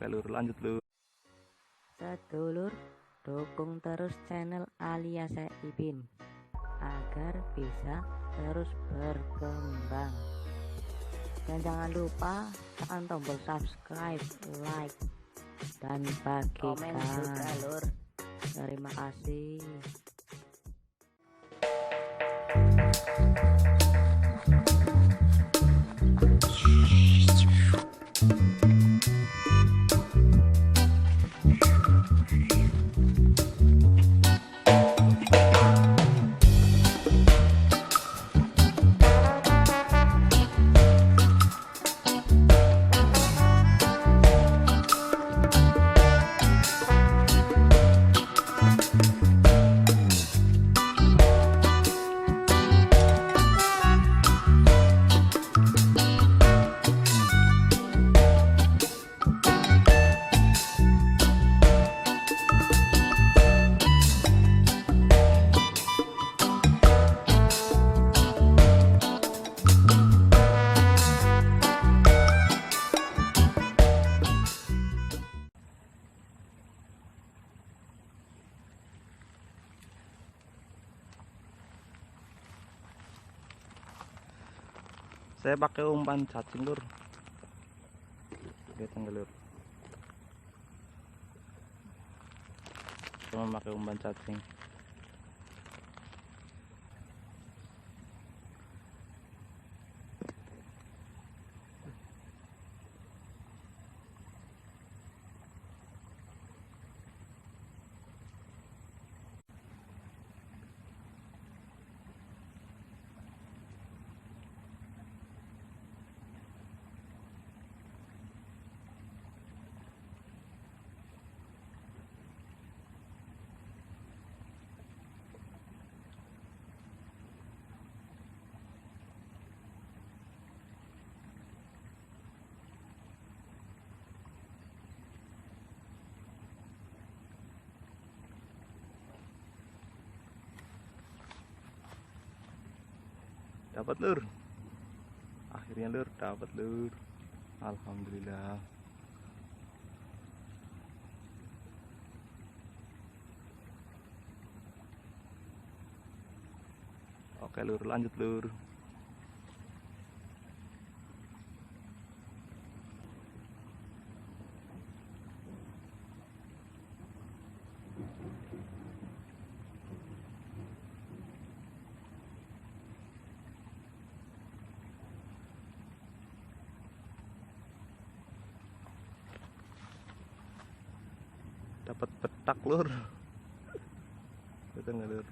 Oke lur, lanjut lur. Sedulur, dukung terus channel Alia Ipin agar bisa terus berkembang. Dan jangan lupa tekan tombol subscribe, like, dan bagikan. Terima kasih. Saya pakai umpan cacing lur. Lihat enggak lur? Cuma pakai umpan cacing. Dapat lur. Akhirnya lur, dapat lur. Alhamdulillah. Oke lur, lanjut lur. Dapat petak lur. Betul nggak lur?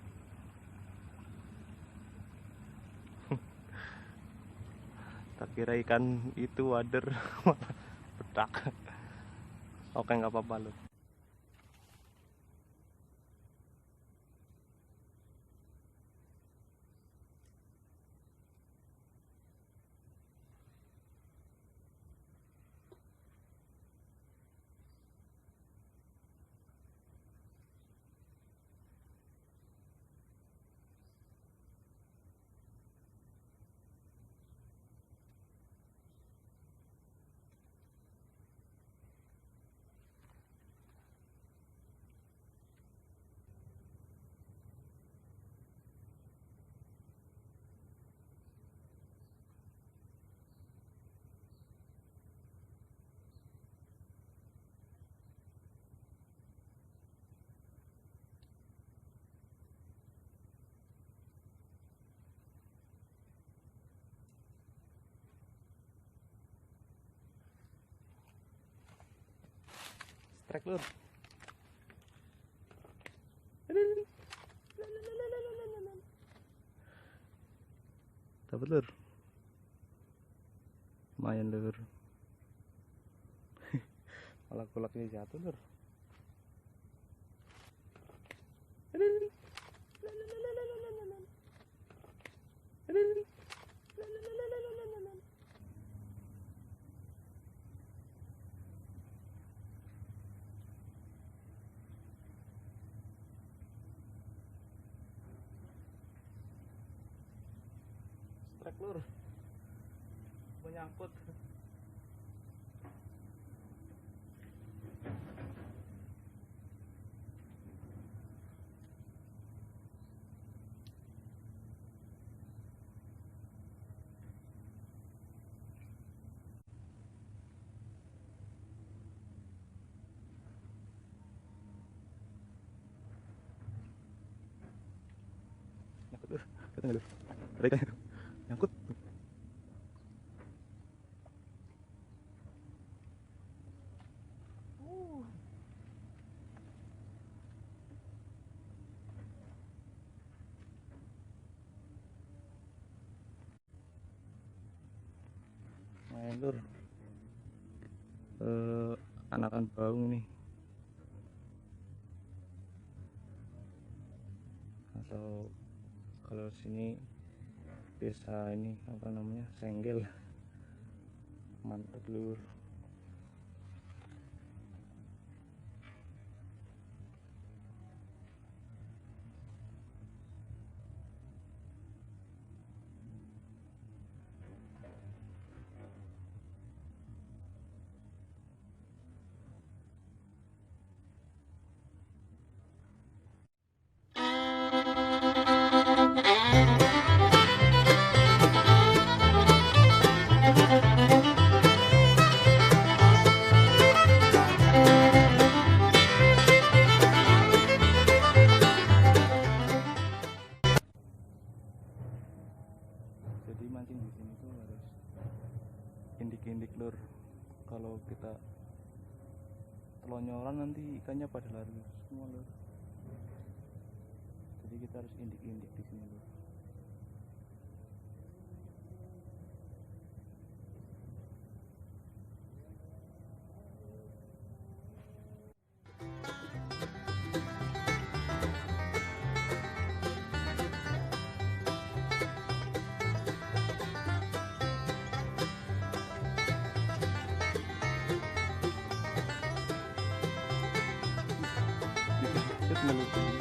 Tak kira ikan itu wader, malah petak. Oke, nggak apa-apa lur. Strike lur. Dapat lur. Lumayan lur. Malah kulaknya jatuh lur. Strike lur. Menyangkut. Datang lur. Ada ikan itu. Nyangkut. Main lur. Anakan baung nih. Atau kalau sini desa ini apa namanya, senggel. Mantap lur. Jadi mancing di sini tuh harus indik-indik lur. Kalau kita telonyoran nanti ikannya pada lari semua lur. Jadi kita harus indik-indik di sini lur. Itu tinggal lur.